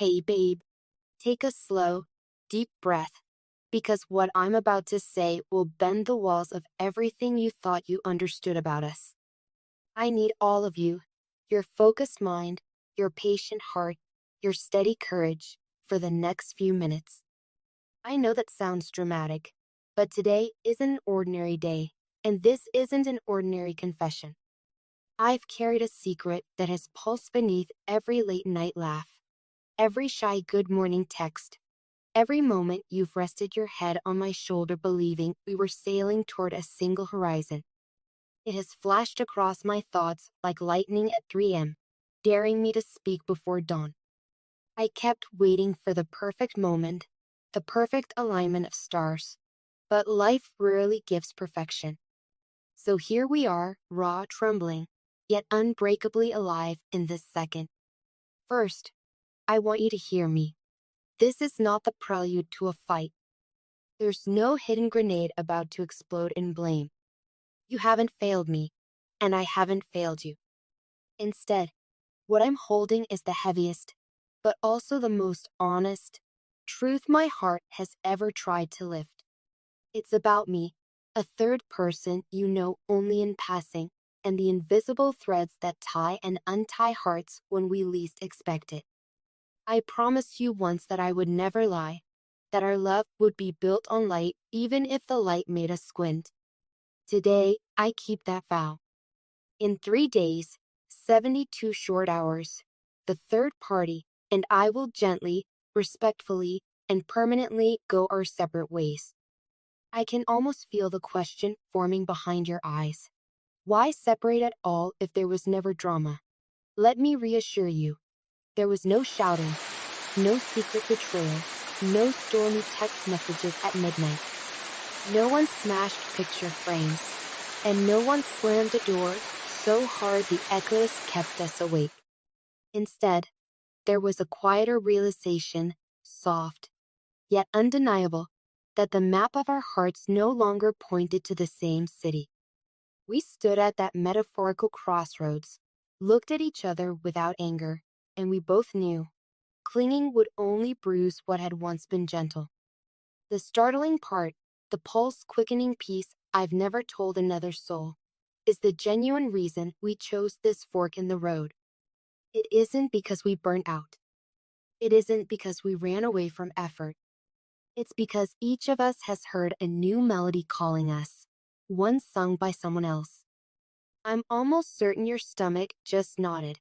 Hey babe, take a slow, deep breath, because what I'm about to say will bend the walls of everything you thought you understood about us. I need all of you, your focused mind, your patient heart, your steady courage, for the next few minutes. I know that sounds dramatic, but today isn't an ordinary day, and this isn't an ordinary confession. I've carried a secret that has pulsed beneath every late night laugh, every shy good morning text, every moment you've rested your head on my shoulder believing we were sailing toward a single horizon. It has flashed across my thoughts like lightning at 3 a.m., daring me to speak before dawn. I kept waiting for the perfect moment, the perfect alignment of stars, but life rarely gives perfection. So here we are, raw, trembling, yet unbreakably alive in this second. First, I want you to hear me. This is not the prelude to a fight. There's no hidden grenade about to explode in blame. You haven't failed me, and I haven't failed you. Instead, what I'm holding is the heaviest, but also the most honest, truth my heart has ever tried to lift. It's about me, a third person you know only in passing, and the invisible threads that tie and untie hearts when we least expect it. I promised you once that I would never lie, that our love would be built on light even if the light made us squint. Today, I keep that vow. In 3 days, 72 short hours, the third party and I will gently, respectfully, and permanently go our separate ways. I can almost feel the question forming behind your eyes. Why separate at all if there was never drama? Let me reassure you. There was no shouting, no secret betrayal, no stormy text messages at midnight. No one smashed picture frames, and no one slammed the door so hard the echoes kept us awake. Instead, there was a quieter realization, soft, yet undeniable, that the map of our hearts no longer pointed to the same city. We stood at that metaphorical crossroads, looked at each other without anger, and we both knew clinging would only bruise what had once been gentle. The startling part, the pulse-quickening piece I've never told another soul, is the genuine reason we chose this fork in the road. It isn't because we burnt out. It isn't because we ran away from effort. It's because each of us has heard a new melody calling us, one sung by someone else. I'm almost certain your stomach just nodded.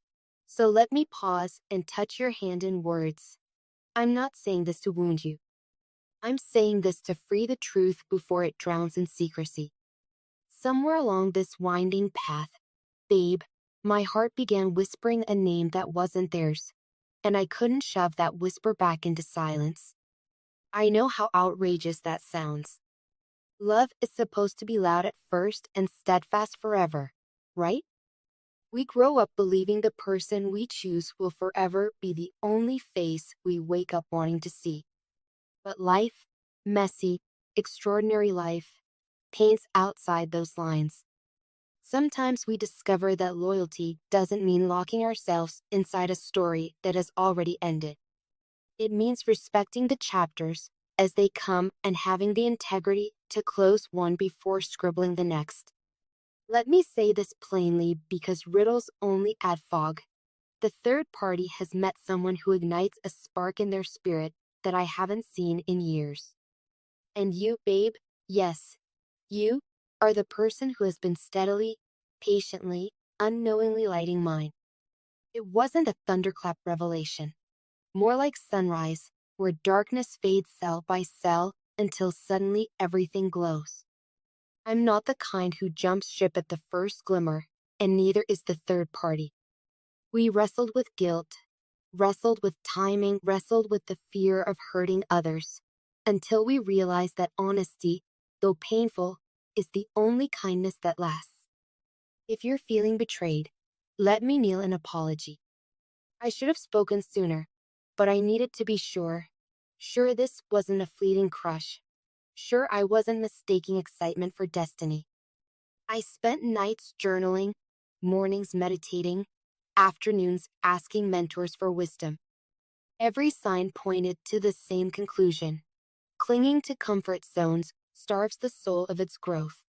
So let me pause and touch your hand in words. I'm not saying this to wound you. I'm saying this to free the truth before it drowns in secrecy. Somewhere along this winding path, babe, my heart began whispering a name that wasn't theirs, and I couldn't shove that whisper back into silence. I know how outrageous that sounds. Love is supposed to be loud at first and steadfast forever, right? We grow up believing the person we choose will forever be the only face we wake up wanting to see. But life, messy, extraordinary life, paints outside those lines. Sometimes we discover that loyalty doesn't mean locking ourselves inside a story that has already ended. It means respecting the chapters as they come and having the integrity to close one before scribbling the next. Let me say this plainly because riddles only add fog. The third party has met someone who ignites a spark in their spirit that I haven't seen in years. And you, babe, yes, you are the person who has been steadily, patiently, unknowingly lighting mine. It wasn't a thunderclap revelation, more like sunrise, where darkness fades cell by cell until suddenly everything glows. I'm not the kind who jumps ship at the first glimmer, and neither is the third party. We wrestled with guilt, wrestled with timing, wrestled with the fear of hurting others, until we realized that honesty, though painful, is the only kindness that lasts. If you're feeling betrayed, let me kneel an apology. I should have spoken sooner, but I needed to be sure. Sure this wasn't a fleeting crush. Sure I wasn't mistaking excitement for destiny. I spent nights journaling, mornings meditating, afternoons asking mentors for wisdom. Every sign pointed to the same conclusion. Clinging to comfort zones starves the soul of its growth.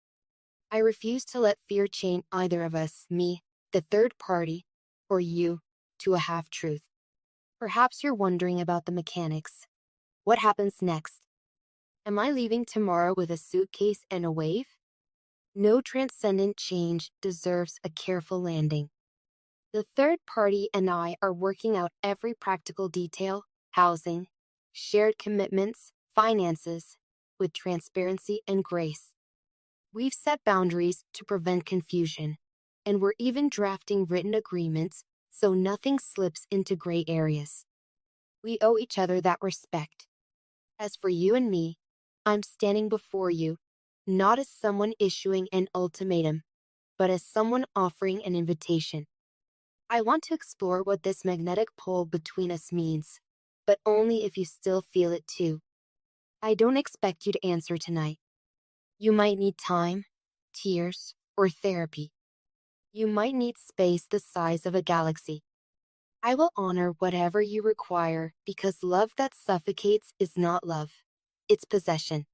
I refuse to let fear chain either of us, me, the third party, or you, to a half-truth. Perhaps you're wondering about the mechanics. What happens next? Am I leaving tomorrow with a suitcase and a wave? No transcendent change deserves a careful landing. The third party and I are working out every practical detail, housing, shared commitments, finances, with transparency and grace. We've set boundaries to prevent confusion, and we're even drafting written agreements so nothing slips into gray areas. We owe each other that respect. As for you and me, I'm standing before you, not as someone issuing an ultimatum, but as someone offering an invitation. I want to explore what this magnetic pull between us means, but only if you still feel it too. I don't expect you to answer tonight. You might need time, tears, or therapy. You might need space the size of a galaxy. I will honor whatever you require because love that suffocates is not love. It's possession.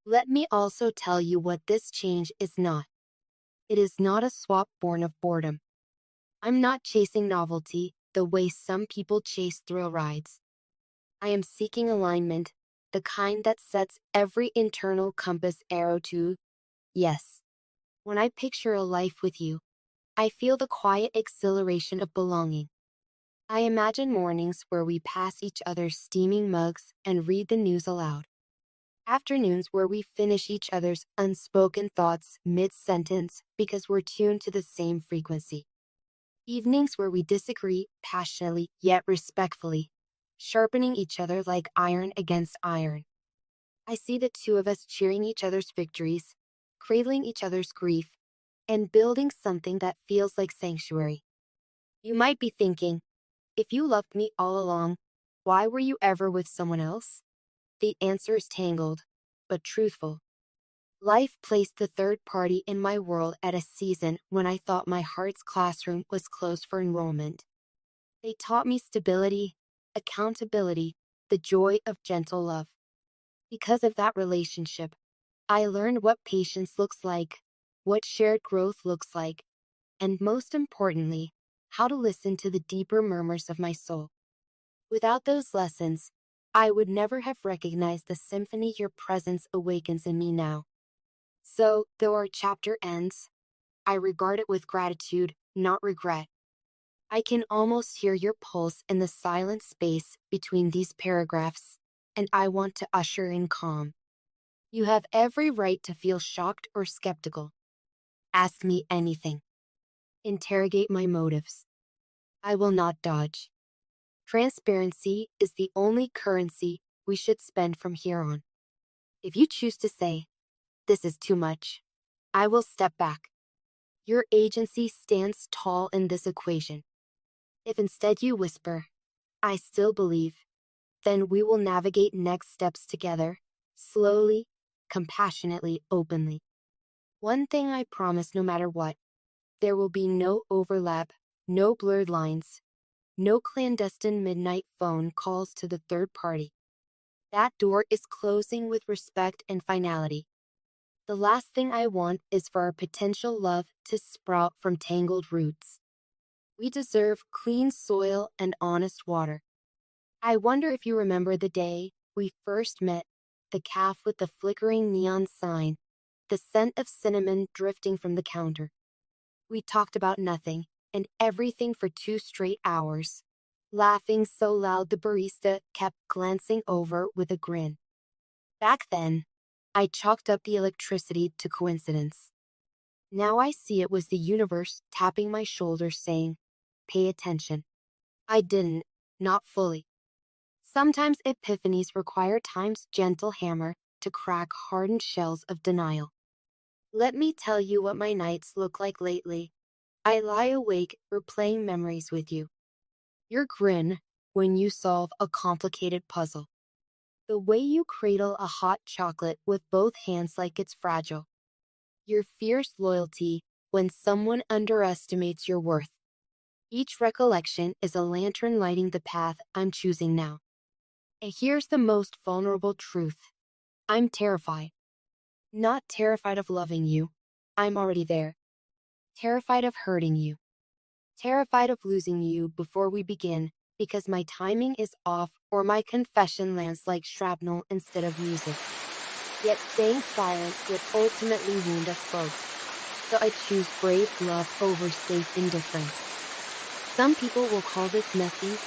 Let me also tell you what this change is not. It is not a swap born of boredom. I'm not chasing novelty the way some people chase thrill rides. I am seeking alignment, the kind that sets every internal compass arrow to yes. When I picture a life with you, I feel the quiet exhilaration of belonging. I imagine mornings where we pass each other's steaming mugs and read the news aloud. Afternoons where we finish each other's unspoken thoughts mid-sentence because we're tuned to the same frequency. Evenings where we disagree passionately yet respectfully, sharpening each other like iron against iron. I see the two of us cheering each other's victories, cradling each other's grief, and building something that feels like sanctuary. You might be thinking, if you loved me all along, why were you ever with someone else? The answer is tangled, but truthful. Life placed the third party in my world at a season when I thought my heart's classroom was closed for enrollment. They taught me stability, accountability, the joy of gentle love. Because of that relationship, I learned what patience looks like, what shared growth looks like, and most importantly, how to listen to the deeper murmurs of my soul. Without those lessons, I would never have recognized the symphony your presence awakens in me now. So, though our chapter ends, I regard it with gratitude, not regret. I can almost hear your pulse in the silent space between these paragraphs, and I want to usher in calm. You have every right to feel shocked or skeptical. Ask me anything. Interrogate my motives. I will not dodge. Transparency is the only currency we should spend from here on. If you choose to say, this is too much, I will step back. Your agency stands tall in this equation. If instead you whisper, I still believe, then we will navigate next steps together, slowly, compassionately, openly. One thing I promise no matter what, there will be no overlap, no blurred lines, no clandestine midnight phone calls to the third party. That door is closing with respect and finality. The last thing I want is for our potential love to sprout from tangled roots. We deserve clean soil and honest water. I wonder if you remember the day we first met, the calf with the flickering neon sign, the scent of cinnamon drifting from the counter. We talked about nothing and everything for 2 straight hours, laughing so loud the barista kept glancing over with a grin. Back then, I chalked up the electricity to coincidence. Now I see it was the universe tapping my shoulder saying, pay attention. I didn't, not fully. Sometimes epiphanies require time's gentle hammer to crack hardened shells of denial. Let me tell you what my nights look like lately. I lie awake replaying memories with you. Your grin when you solve a complicated puzzle. The way you cradle a hot chocolate with both hands like it's fragile. Your fierce loyalty when someone underestimates your worth. Each recollection is a lantern lighting the path I'm choosing now. And here's the most vulnerable truth. I'm terrified. Not terrified of loving you. I'm already there. Terrified of hurting you. Terrified of losing you before we begin because my timing is off or my confession lands like shrapnel instead of music. Yet staying silent would ultimately wound us both. So I choose brave love over safe indifference. Some people will call this messy,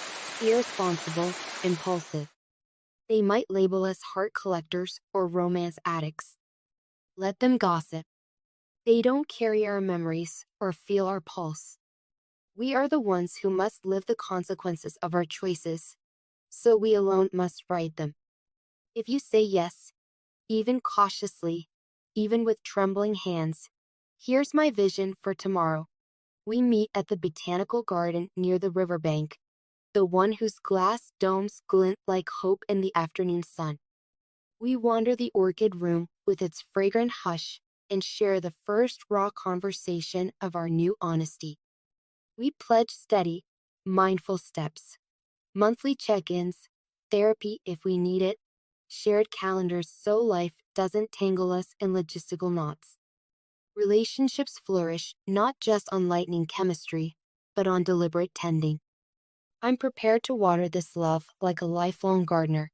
irresponsible, impulsive. They might label us heart collectors or romance addicts. Let them gossip. They don't carry our memories or feel our pulse. We are the ones who must live the consequences of our choices, so we alone must right them. If you say yes, even cautiously, even with trembling hands, here's my vision for tomorrow. We meet at the botanical garden near the riverbank, the one whose glass domes glint like hope in the afternoon sun. We wander the orchid room with its fragrant hush and share the first raw conversation of our new honesty. We pledge steady, mindful steps, monthly check-ins, therapy if we need it, shared calendars so life doesn't tangle us in logistical knots. Relationships flourish not just on lightning chemistry, but on deliberate tending. I'm prepared to water this love like a lifelong gardener,